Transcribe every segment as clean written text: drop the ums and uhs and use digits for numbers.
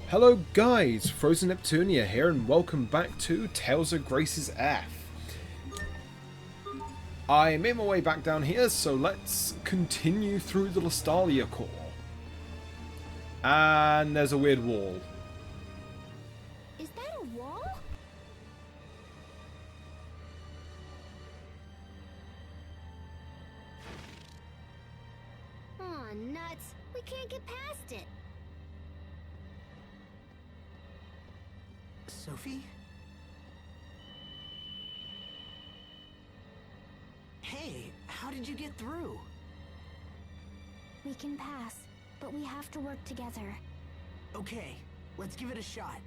Hello guys, Frozen Neptunia here and welcome back to Tales of Grace's F. I made my way back down here, so let's continue through the Lestalia core. And there's a weird wall. Is that a wall? Aw, nuts. We can't get past it. Sophie? Hey, how did you get through? We can pass, but we have to work together. Okay, let's give it a shot.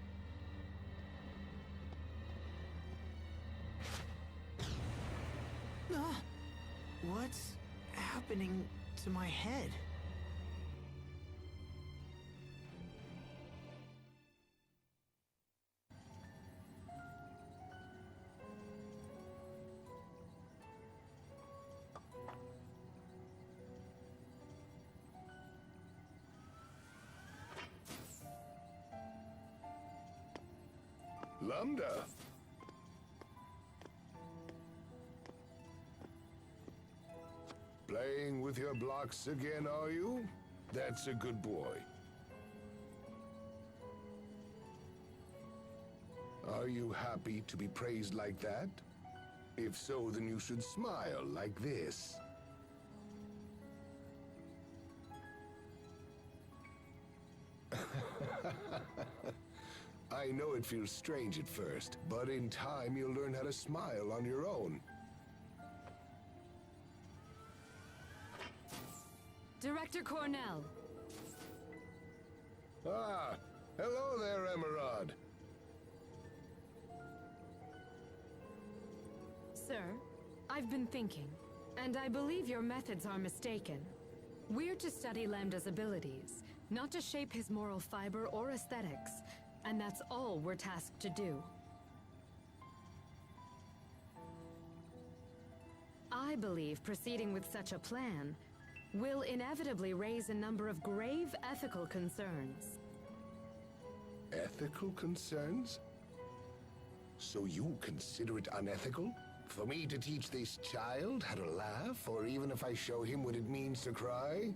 What's happening to my head? Lambda. Playing with your blocks again, are you? That's a good boy. Are you happy to be praised like that? If so, then you should smile like this. I know it feels strange at first, but in time you'll learn how to smile on your own. Director Cornell. Ah, hello there, Emerald. Sir, I've been thinking, and I believe your methods are mistaken. We're to study Lambda's abilities, not to shape his moral fiber or aesthetics, and that's all we're tasked to do. I believe proceeding with such a plan will inevitably raise a number of grave ethical concerns. Ethical concerns? So you consider it unethical? For me to teach this child how to laugh, or even if I show him what it means to cry?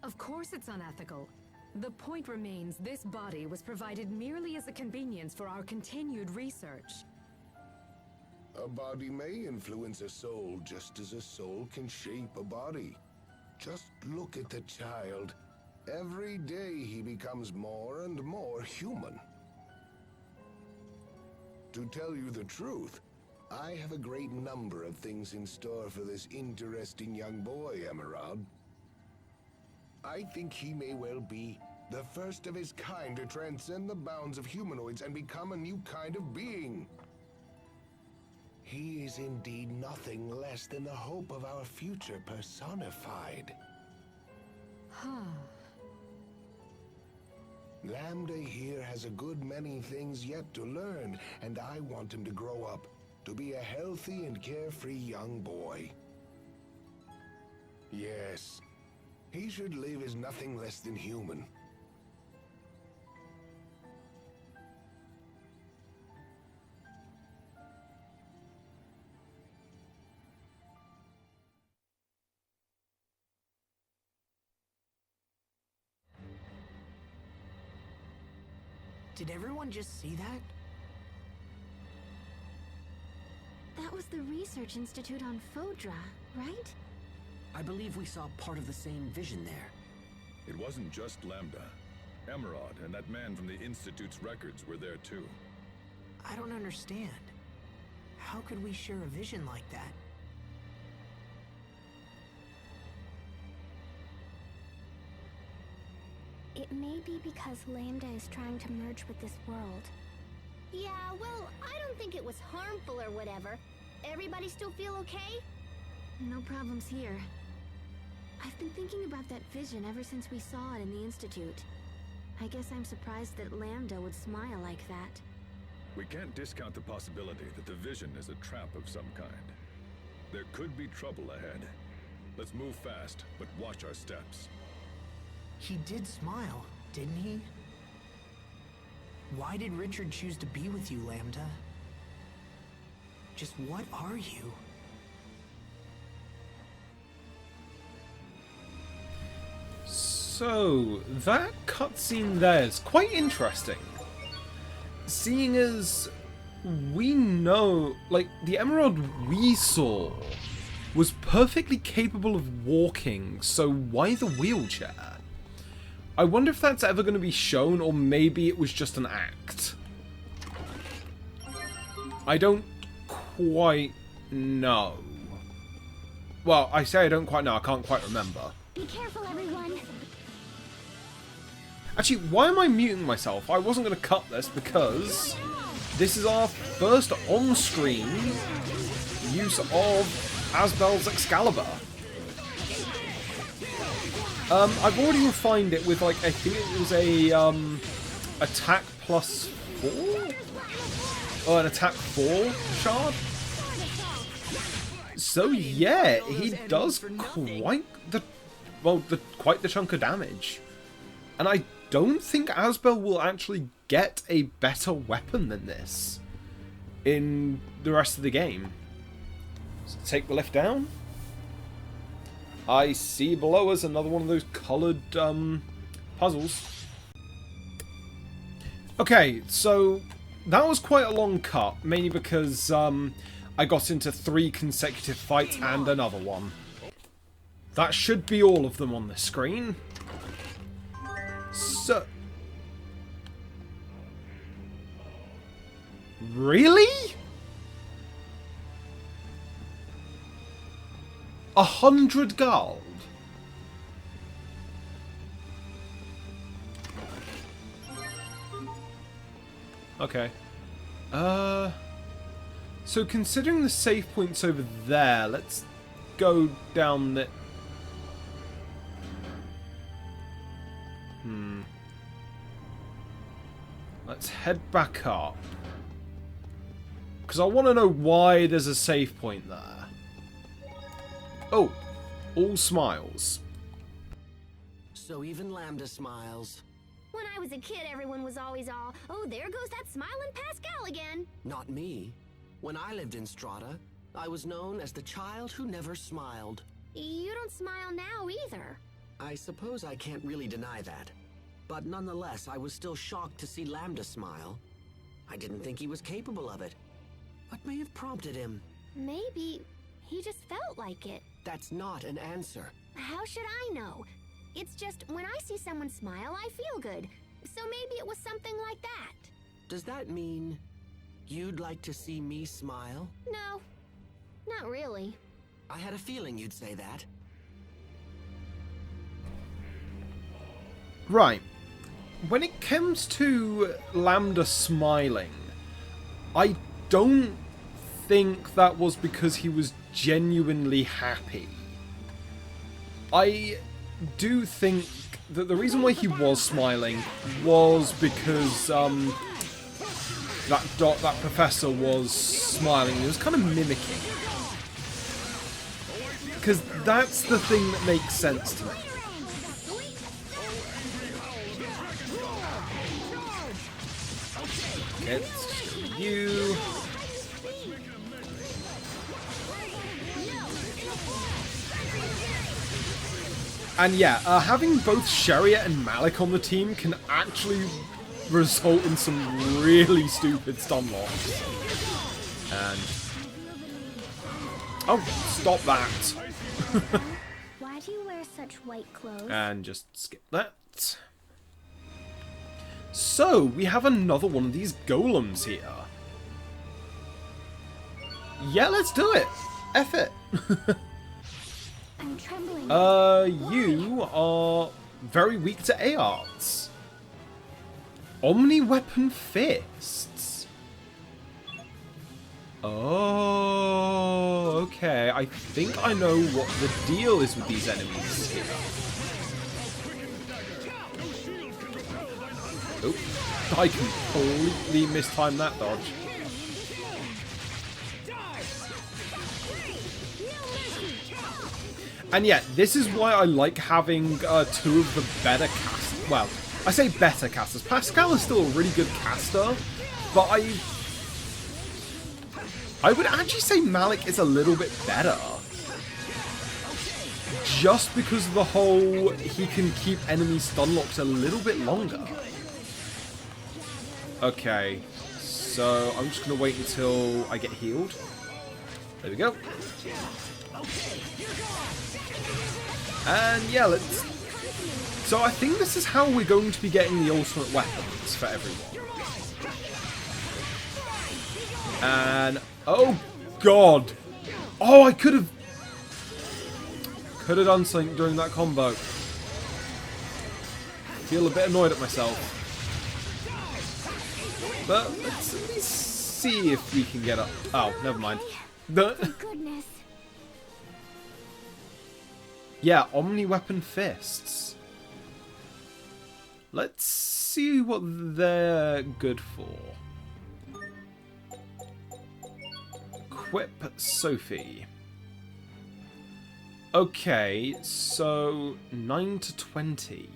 Of course it's unethical. The point remains this body was provided merely as a convenience for our continued research. A body may influence a soul just as a soul can shape a body. Just look at the child. Every day he becomes more and more human. To tell you the truth, I have a great number of things in store for this interesting young boy, Emerald. I think he may well be the first of his kind to transcend the bounds of humanoids and become a new kind of being. He is indeed nothing less than the hope of our future personified. Lambda here has a good many things yet to learn, and I want him to grow up, to be a healthy and carefree young boy. Yes, he should live as nothing less than human. Did everyone just see that? That was the Research Institute on Fodra, right? I believe we saw part of the same vision there. It wasn't just Lambda. Emerald and that man from the Institute's records were there too. I don't understand. How could we share a vision like that? It may be because Lambda is trying to merge with this world. Yeah, well, I don't think it was harmful or whatever. Everybody still feel okay? No problems here. I've been thinking about that vision ever since we saw it in the Institute. I guess I'm surprised that Lambda would smile like that. We can't discount the possibility that the vision is a trap of some kind. There could be trouble ahead. Let's move fast, but watch our steps. He did smile, didn't he? Why did Richard choose to be with you, Lambda? Just what are you? So, that cutscene there is quite interesting. Seeing as we know, like, the Emerald we saw was perfectly capable of walking, so why the wheelchair? I wonder if that's ever going to be shown, or maybe it was just an act. I don't quite know. Well, I say I don't quite know, I can't quite remember. Be careful, everyone. Actually, why am I muting myself? I wasn't going to cut this because this is our first on-screen use of Asbel's Excalibur. I've already refined it with, like, I think it was a attack plus 4? Or an attack 4 shard? So yeah, he does quite the chunk of damage. And I don't think Asbel will actually get a better weapon than this in the rest of the game. So take the lift down. I see below us another one of those coloured puzzles. Okay, so that was quite a long cut, mainly because I got into 3 consecutive fights and another one. That should be all of them on the screen. So... Really? 100 gold? Okay. So considering the save points over there, let's go down the... Let's head back up. Because I want to know why there's a save point there. Oh, all smiles. So even Lambda smiles. When I was a kid, everyone was always all, oh, there goes that smiling Pascal again. Not me. When I lived in Strata, I was known as the child who never smiled. You don't smile now either. I suppose I can't really deny that. But nonetheless, I was still shocked to see Lambda smile. I didn't think he was capable of it. What may have prompted him? Maybe he just felt like it. That's not an answer. How should I know? It's just when I see someone smile, I feel good. So maybe it was something like that. Does that mean you'd like to see me smile? No, not really. I had a feeling you'd say that. Right. When it comes to Lambda smiling, I don't think that was because he was genuinely happy. I do think that the reason why he was smiling was because that professor was smiling. He was kind of mimicking. Because that's the thing that makes sense to me. It's you. And yeah, having both Chariot and Malik on the team can actually result in some really stupid stun locks. And... oh, stop that. Why do you wear such white clothes? And just skip that. So, we have another one of these golems here. Yeah, let's do it. F it. I'm trembling. You are very weak to A-Arts. Omni-weapon fists. Oh, okay. I think I know what the deal is with these enemies here. Oh, I completely mistimed that dodge. And yeah, this is why I like having two of the better casters. Well, I say better casters. Pascal is still a really good caster, but I would actually say Malik is a little bit better. Just because of the whole, he can keep enemy stun locks a little bit longer. Okay, so I'm just going to wait until I get healed. There we go. And yeah, let's... So I think this is how we're going to be getting the ultimate weapons for everyone. And... oh, God. Oh, I could have done something during that combo. Feel a bit annoyed at myself. But let's at least see if we can get up. Oh, never mind. Goodness. Yeah, Omni-Weapon Fists. Let's see what they're good for. Equip Sophie. Okay, so 9 to 20.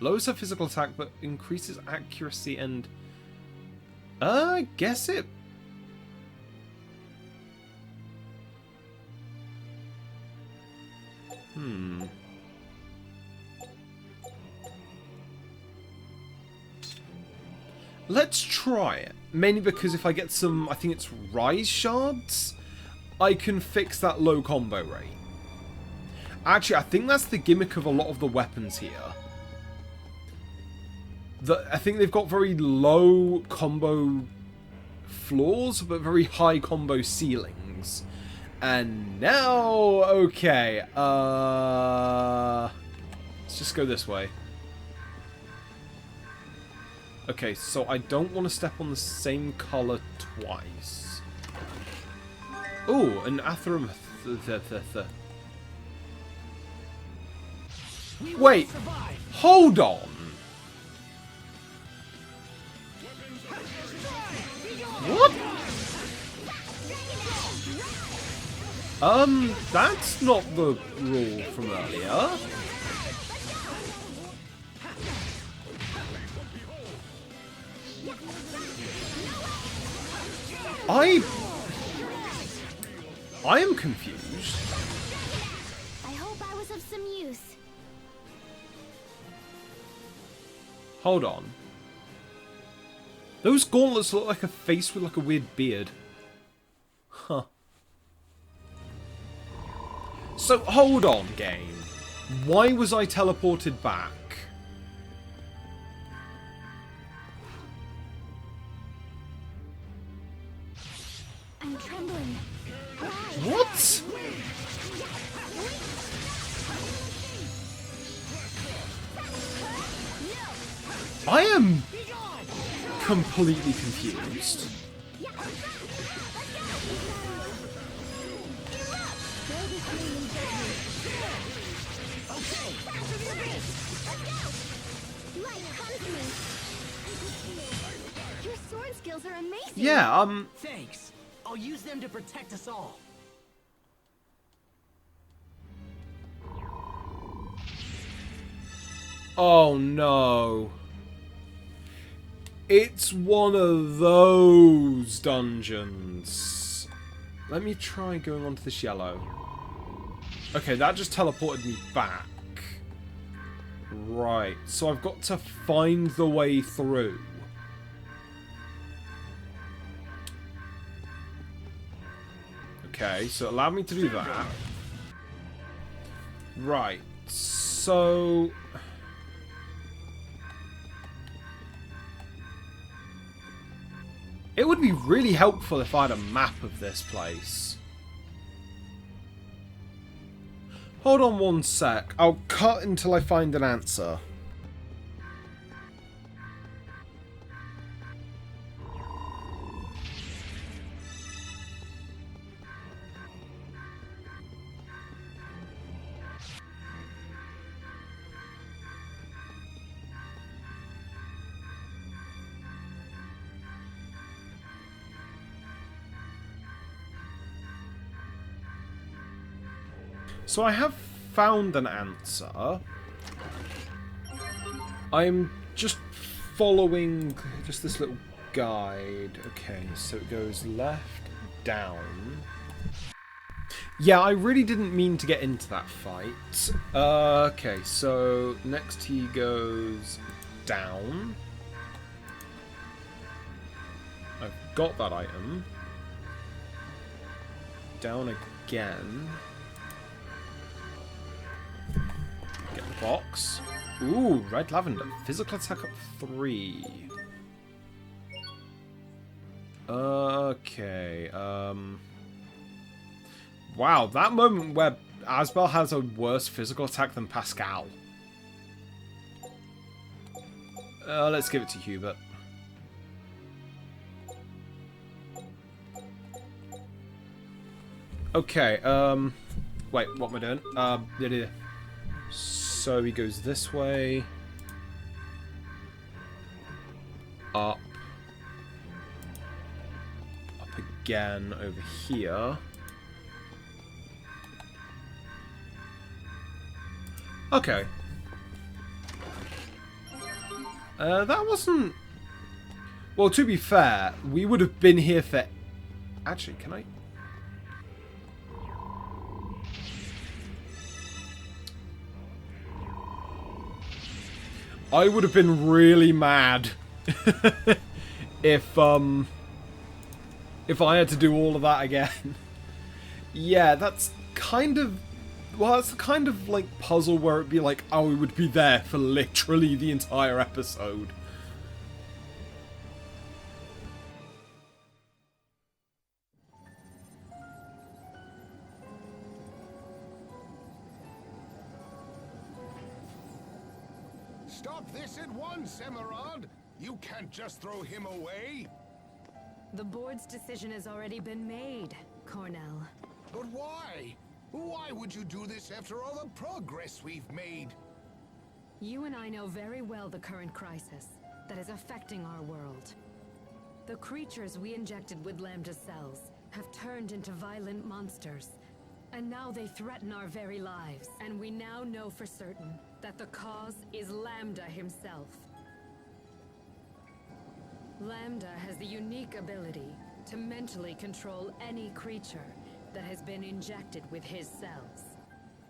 Lowers her physical attack, but increases accuracy and... I guess it... Let's try it. Mainly because if I get some, I think it's Rise Shards, I can fix that low combo rate. Actually, I think that's the gimmick of a lot of the weapons here. I think they've got very low combo floors, but very high combo ceilings. And now, okay, let's just go this way. Okay, so I don't want to step on the same colour twice. Ooh, an Atherum. Wait, hold on. What? That's not the rule from earlier. I am confused. I hope I was of some use. Hold on. Those gauntlets look like a face with like a weird beard. Huh. So, hold on, game. Why was I teleported back? I'm trembling. What? I am completely confused. Your sword skills are amazing. Yeah, Thanks. I'll use them to protect us all. oh no. It's one of those dungeons. Let me try going onto this yellow. Okay, that just teleported me back. Right, so I've got to find the way through. Okay, so it allowed me to do that. Right, so... it would be really helpful if I had a map of this place. Hold on one sec. I'll cut until I find an answer. So I have found an answer. I'm just following just this little guide. Okay, so it goes left, down. Yeah, I really didn't mean to get into that fight. Okay, so next he goes down. I've got that item. Down again. Get the box. Ooh, red lavender. Physical attack up 3. Okay, wow, that moment where Asbel has a worse physical attack than Pascal. Let's give it to Hubert. Okay, wait, what am I doing? So he goes this way. Up. Up again over here. Okay. That wasn't... Well, to be fair, we would have been here for... Actually, can I... I would have been really mad if I had to do all of that again. Yeah, that's kind of... Well, that's the kind of, like, puzzle where it'd be like, oh, we would be there for literally the entire episode. Stop this at once, Emerald! You can't just throw him away! The board's decision has already been made, Cornell. But why? Why would you do this after all the progress we've made? You and I know very well the current crisis that is affecting our world. The creatures we injected with Lambda cells have turned into violent monsters, and now they threaten our very lives. And we now know for certain that the cause is Lambda himself. Lambda has the unique ability to mentally control any creature that has been injected with his cells.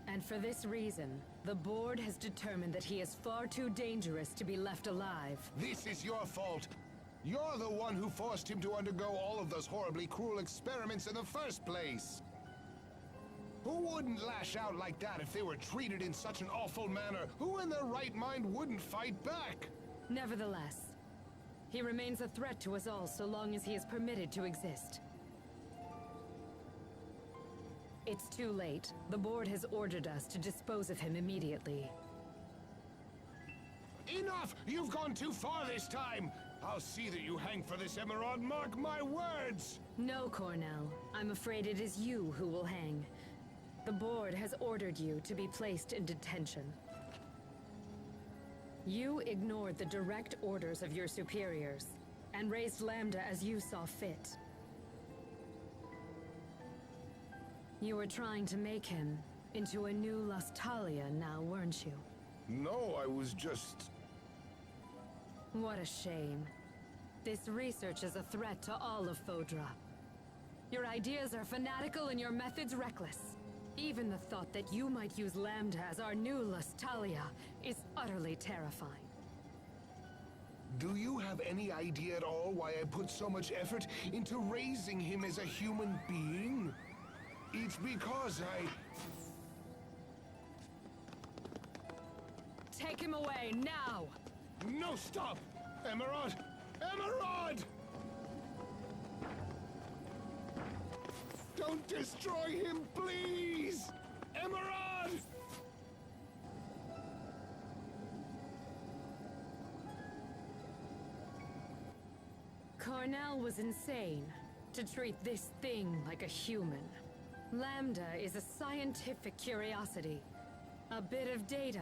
And for this reason, the board has determined that he is far too dangerous to be left alive. This is your fault. You're the one who forced him to undergo all of those horribly cruel experiments in the first place. Who wouldn't lash out like that if they were treated in such an awful manner? Who in their right mind wouldn't fight back? Nevertheless, he remains a threat to us all so long as he is permitted to exist. It's too late. The board has ordered us to dispose of him immediately. Enough! You've gone too far this time! I'll see that you hang for this, Emerald, mark my words! No, Cornell. I'm afraid it is you who will hang. The board has ordered you to be placed in detention. You ignored the direct orders of your superiors, and raised Lambda as you saw fit. You were trying to make him into a new Lustalia now, weren't you? No, I was just... What a shame. This research is a threat to all of Fodra. Your ideas are fanatical and your methods reckless. Even the thought that you might use Lambda as our new Lustalia is utterly terrifying. Do you have any idea at all why I put so much effort into raising him as a human being? It's because Take him away, now! No, stop! Emerald! Emerald! Don't destroy him, please! Emerald! Cornell was insane to treat this thing like a human. Lambda is a scientific curiosity. A bit of data,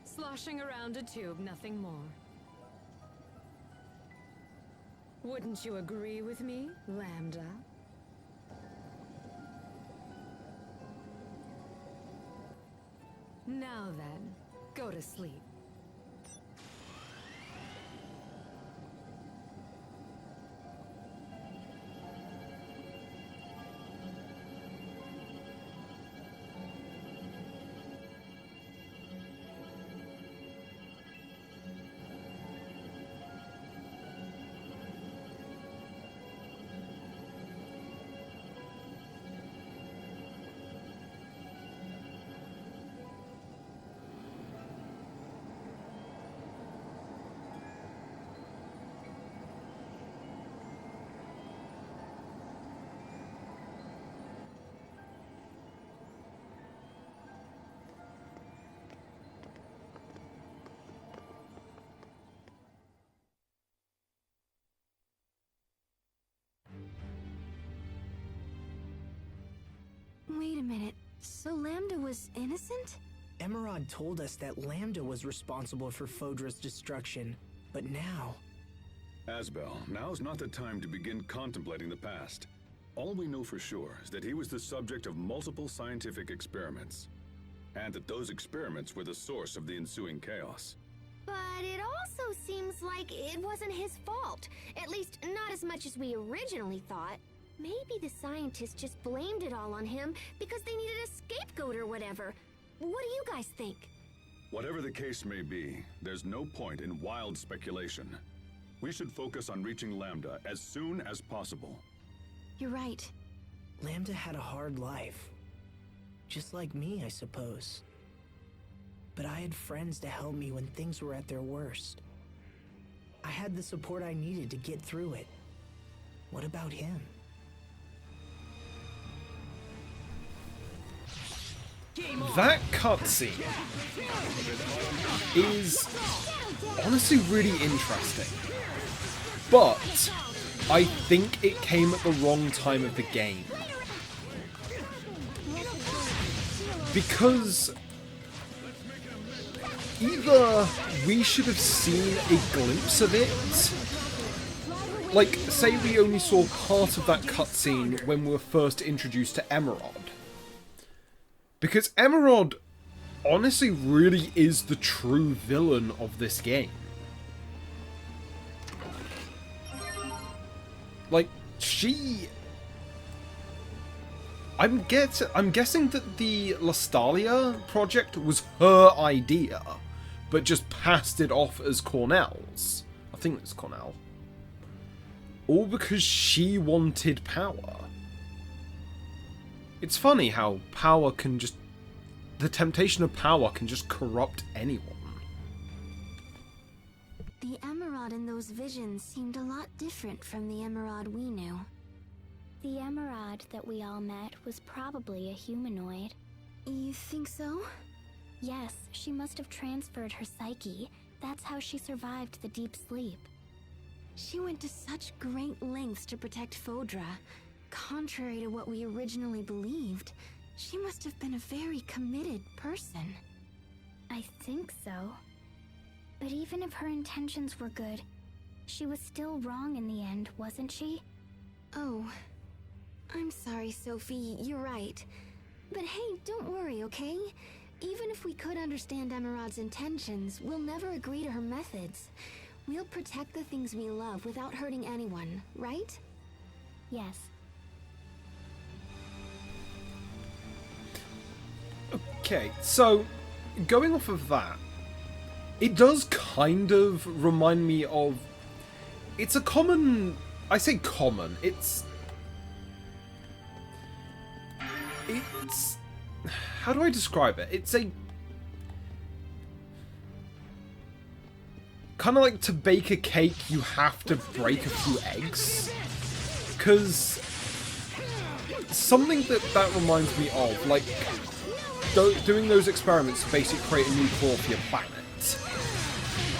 sloshing around a tube, nothing more. Wouldn't you agree with me, Lambda? Now then, go to sleep. Wait a minute. So Lambda was innocent? Emerald told us that Lambda was responsible for Fodra's destruction, but now... Asbel, now's not the time to begin contemplating the past. All we know for sure is that he was the subject of multiple scientific experiments, and that those experiments were the source of the ensuing chaos. But it also seems like it wasn't his fault. At least, not as much as we originally thought. Maybe the scientists just blamed it all on him because they needed a scapegoat or whatever. What do you guys think? Whatever the case may be, there's no point in wild speculation. We should focus on reaching Lambda as soon as possible. You're right. Lambda had a hard life. Just like me, I suppose. But I had friends to help me when things were at their worst. I had the support I needed to get through it. What about him? That cutscene is honestly really interesting, but I think it came at the wrong time of the game. Because either we should have seen a glimpse of it, like say we only saw part of that cutscene when we were first introduced to Emerald. Because Emerald honestly really is the true villain of this game. Like, she... I'm guessing that the Lestalia project was her idea, but just passed it off as Cornell's. I think it's Cornell. All because she wanted power. It's funny how power can just... the temptation of power can just corrupt anyone. The Emerald in those visions seemed a lot different from the Emerald we knew. The Emerald that we all met was probably a humanoid. You think so? Yes, she must have transferred her psyche. That's how she survived the deep sleep. She went to such great lengths to protect Fodra. Contrary to what we originally believed, she must have been a very committed person. I think so. But even if her intentions were good, she was still wrong in the end, wasn't she? Oh, I'm sorry, Sophie, you're right. But hey, don't worry, okay? Even if we could understand Emerald's intentions, we'll never agree to her methods. We'll protect the things we love without hurting anyone, right? Yes. Okay, so going off of that, it does kind of remind me of... It's a common... I say common, it's... How do I describe it? It's a... kind of like to bake a cake, you have to break a few eggs. Because... something that reminds me of, like... doing those experiments to basically create a new core for your planet.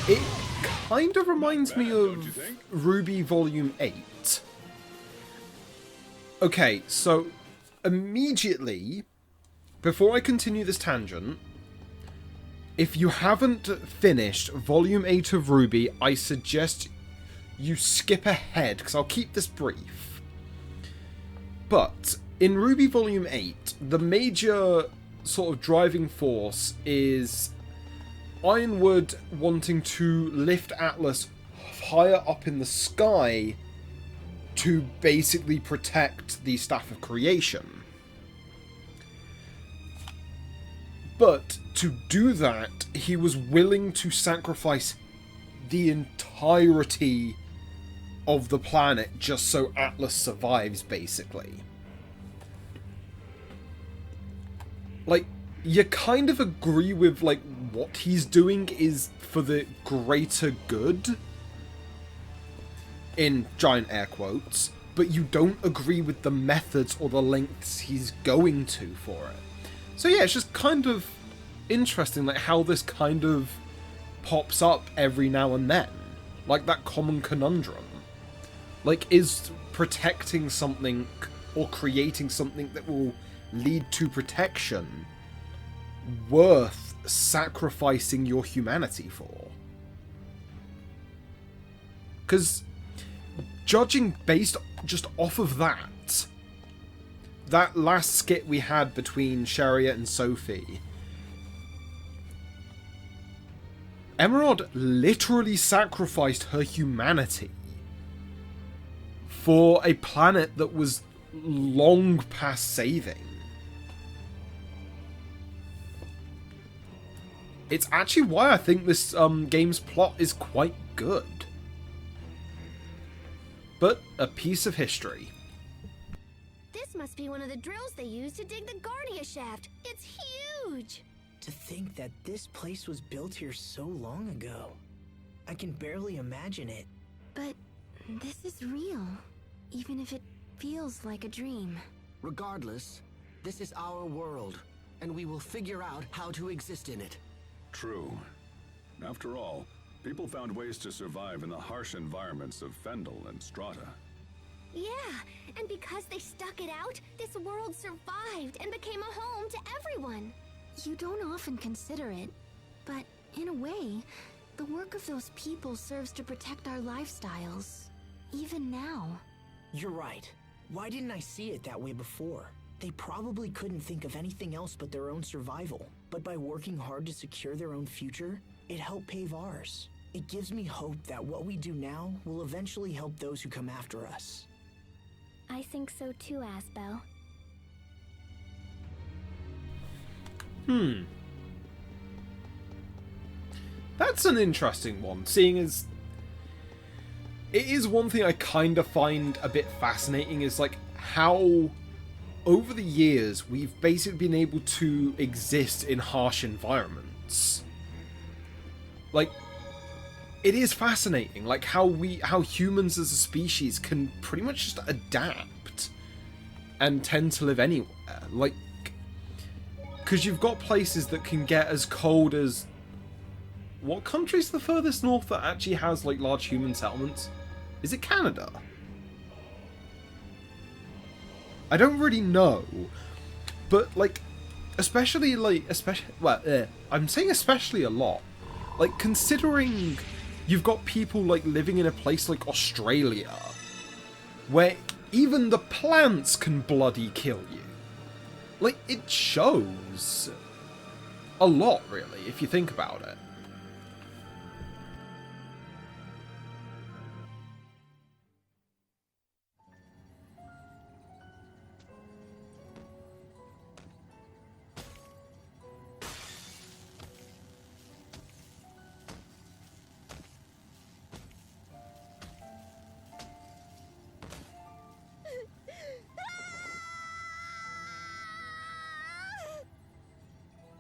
It kind of reminds me of Ruby Volume 8. Okay, so immediately, before I continue this tangent, if you haven't finished Volume 8 of Ruby, I suggest you skip ahead, because I'll keep this brief. But, in Ruby Volume 8, the major sort of driving force is Ironwood wanting to lift Atlas higher up in the sky to basically protect the Staff of Creation. But to do that, he was willing to sacrifice the entirety of the planet just so Atlas survives, basically. Like, you kind of agree with, like, what he's doing is for the greater good, in giant air quotes, but you don't agree with the methods or the lengths he's going to for it. So yeah, it's just kind of interesting, like, how this kind of pops up every now and then. Like, that common conundrum. Like, is protecting something or creating something that will lead to protection worth sacrificing your humanity for? Because judging based just off of that last skit we had between Chariot and Sophie, Emerald literally sacrificed her humanity for a planet that was long past saving. It's actually why I think this game's plot is quite good. But a piece of history. This must be one of the drills they use to dig the Guardia shaft. It's huge! To think that this place was built here so long ago. I can barely imagine it. But this is real, even if it feels like a dream. Regardless, this is our world, and we will figure out how to exist in it. True. After all, people found ways to survive in the harsh environments of Fendel and Strata. Yeah, and because they stuck it out, this world survived and became a home to everyone. You don't often consider it, but in a way, the work of those people serves to protect our lifestyles, even now. You're right. Why didn't I see it that way before? They probably couldn't think of anything else but their own survival. But by working hard to secure their own future, it helped pave ours. It gives me hope that what we do now will eventually help those who come after us. I think so too, Asbel. That's an interesting one, seeing as it is one thing I kind of find a bit fascinating, is like how over the years we've basically been able to exist in harsh environments. Like, it is fascinating, like how humans as a species can pretty much just adapt and tend to live anywhere. Like, because you've got places that can get as cold as... What country's the furthest north that actually has, like, large human settlements? Is it Canada? I don't really know. But, like, I'm saying especially a lot. Like, considering you've got people, like, living in a place like Australia, where even the plants can bloody kill you. Like, it shows a lot, really, if you think about it.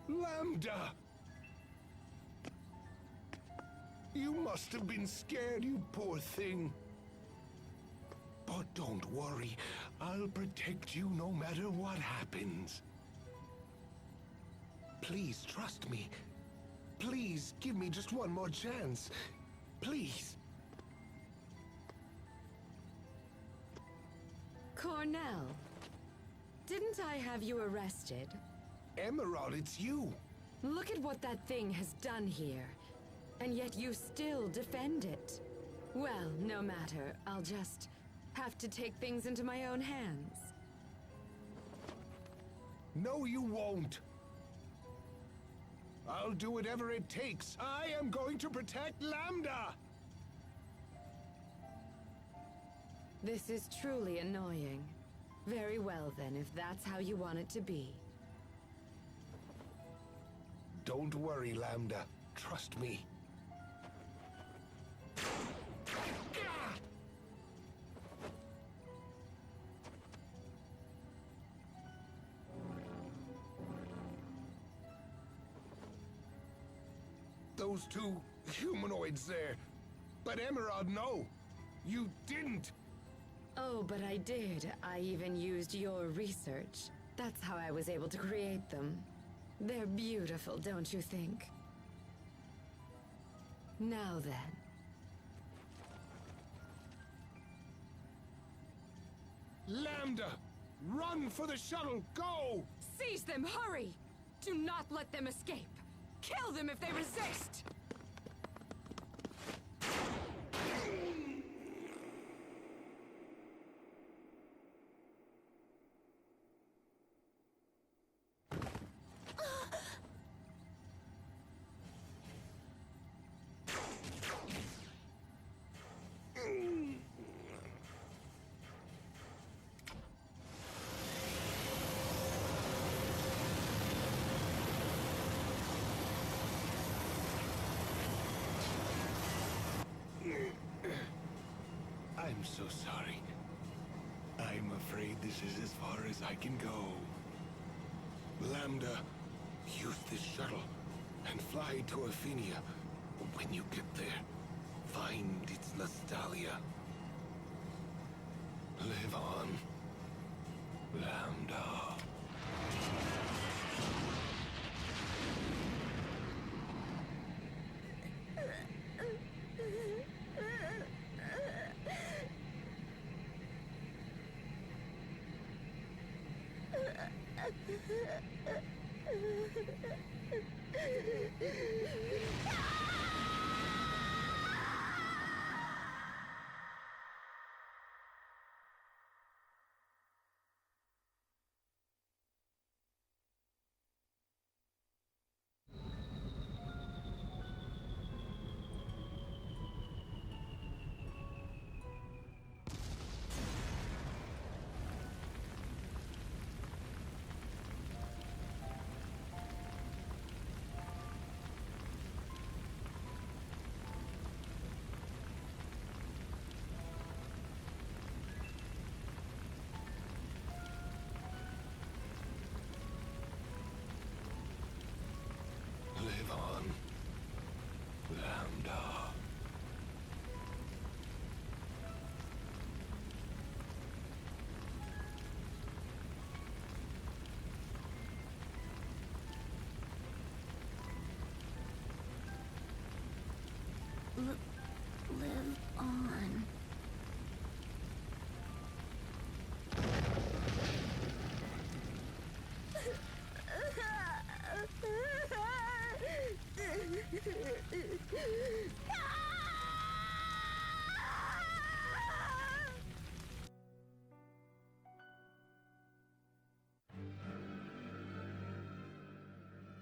Lambda! You must have been scared, you poor thing. But don't worry, I'll protect you no matter what happens. Please trust me. Please give me just one more chance. Please. Cornell, didn't I have you arrested? Emerald, it's you. Look at what that thing has done here. And yet you still defend it. Well, no matter. I'll just have to take things into my own hands. No, you won't. I'll do whatever it takes. I am going to protect Lambda! This is truly annoying. Very well then, if that's how you want it to be. Don't worry, Lambda. Trust me. Those two humanoids there. But Emerald, no. You didn't. Oh, but I did. I even used your research. That's how I was able to create them. They're beautiful, don't you think? Now then. Lambda! Run for the shuttle! Go! Seize them, hurry! Do not let them escape! Kill them if they resist! I'm so sorry. I'm afraid this is as far as I can go. Lambda, use this shuttle and fly to Aphinia. When you get there, find its nostalgia. Live on, Lambda. Live on, Lambda. Live on.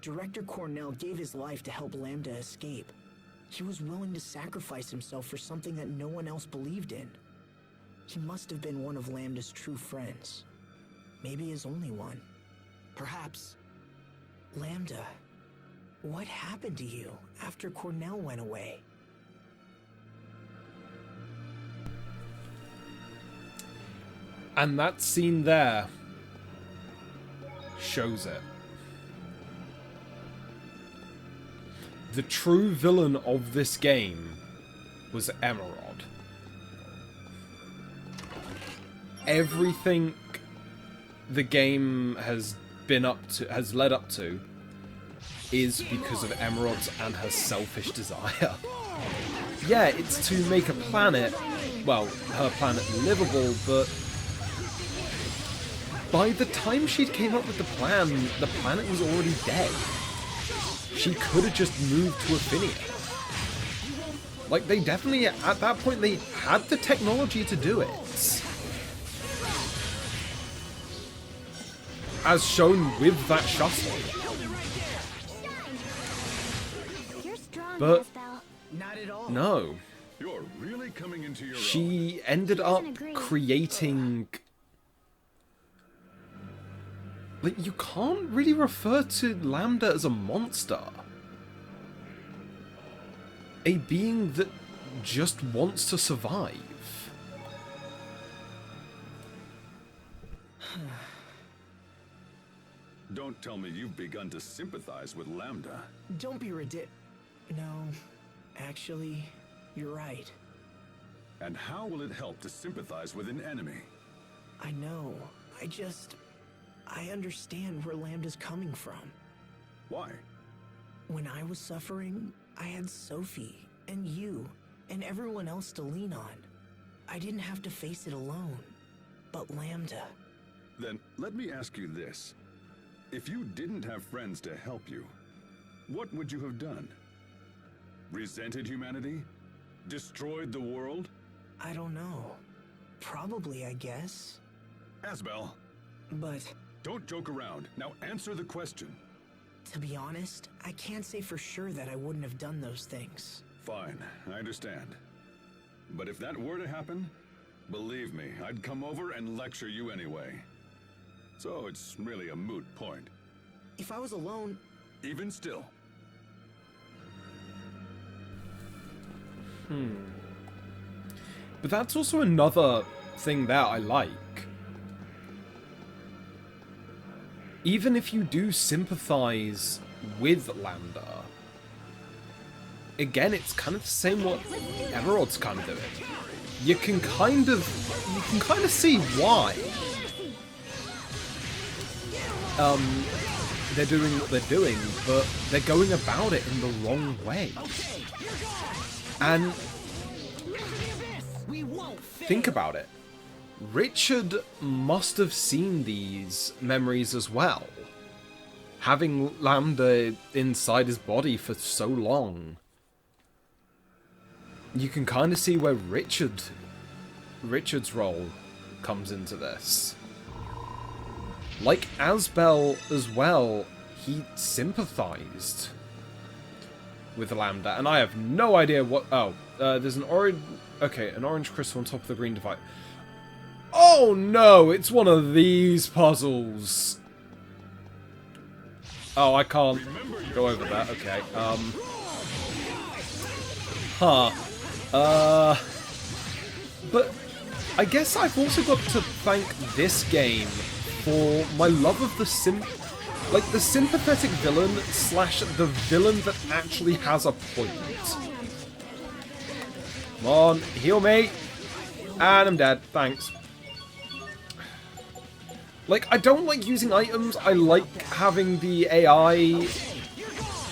Director Cornell gave his life to help Lambda escape. He was willing to sacrifice himself for something that no one else believed in. He must have been one of Lambda's true friends. Maybe his only one. Perhaps. Lambda, what happened to you after Cornell went away? And that scene there shows it. The true villain of this game was Emerald. Everything the game has led up to is because of Emerald and her selfish desire. Yeah, it's to make a planet, well, her planet livable, but by the time she came up with the planet was already dead. She could have just moved to Aphinia. Like, they definitely, at that point, they had the technology to do it. As shown with that shuttle. But Asbel. Not at all. no. You're really coming into your own. She ended up creating... Like, you can't really refer to Lambda as a monster. A being that just wants to survive. Don't tell me you've begun to sympathize with Lambda. Don't be No, actually, you're right. And how will it help to sympathize with an enemy? I know. I understand where Lambda's coming from. Why? When I was suffering, I had Sophie, and you, and everyone else to lean on. I didn't have to face it alone. But Lambda... Then let me ask you this. If you didn't have friends to help you, what would you have done? Resented humanity? Destroyed the world? I don't know. Probably, I guess. Asbel, But, don't joke around. Now answer the question. to be honest, I can't say for sure that I wouldn't have done those things. Fine, I understand. But if that were to happen, believe me, I'd come over and lecture you anyway. So it's really a moot point. If I was alone... Even still. But that's also another thing that I like. Even if you do sympathize with Lambda, again, it's kind of the same what Emerald's kind of doing. You can kind of see why they're doing what they're doing, but they're going about it in the wrong way. And think about it. Richard must have seen these memories as well. Having Lambda inside his body for so long. You can kind of see where Richard's role comes into this. Like Asbel as well, he sympathized with Lambda, and I have no idea what... Oh, there's an orange... Okay, an orange crystal on top of the green device. Oh no, it's one of these puzzles. Oh, I can't go over that. Okay. But I guess I've also got to thank this game for my love of the sympathetic villain slash the villain that actually has a point. Come on, heal me. And I'm dead. Thanks. Like, I don't like using items. I like having the AI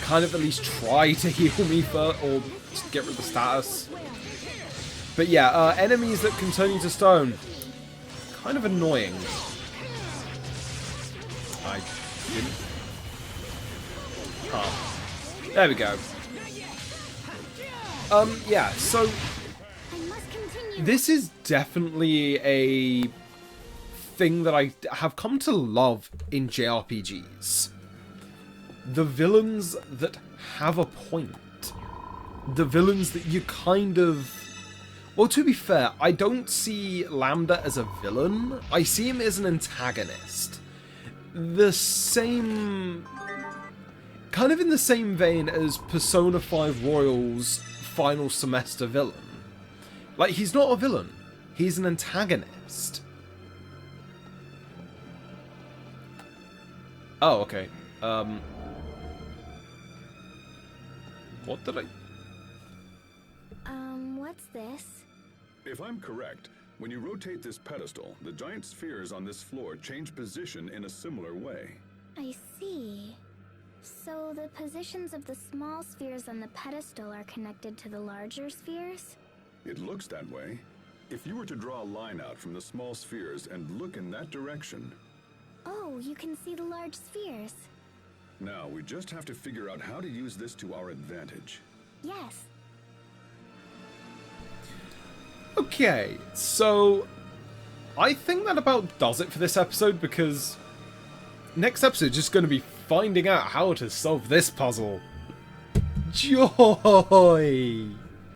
kind of at least try to heal me first, or just get rid of the status. But yeah, enemies that can turn you to stone. Kind of annoying. I didn't... Oh. There we go. Yeah, so... This is definitely a thing that I have come to love in JRPGs. The villains that have a point. The villains that you kind of... Well, to be fair, I don't see Lambda as a villain. I see him as an antagonist. The same... Kind of in the same vein as Persona 5 Royal's final semester villain. Like, he's not a villain. He's an antagonist. Oh, okay. What did I... What's this? If I'm correct, when you rotate this pedestal, the giant spheres on this floor change position in a similar way. I see. So the positions of the small spheres on the pedestal are connected to the larger spheres? It looks that way. If you were to draw a line out from the small spheres and look in that direction... Oh, you can see the large spheres. Now, we just have to figure out how to use this to our advantage. Yes. Okay, so... I think that about does it for this episode, because... Next episode is just going to be finding out how to solve this puzzle. Joy!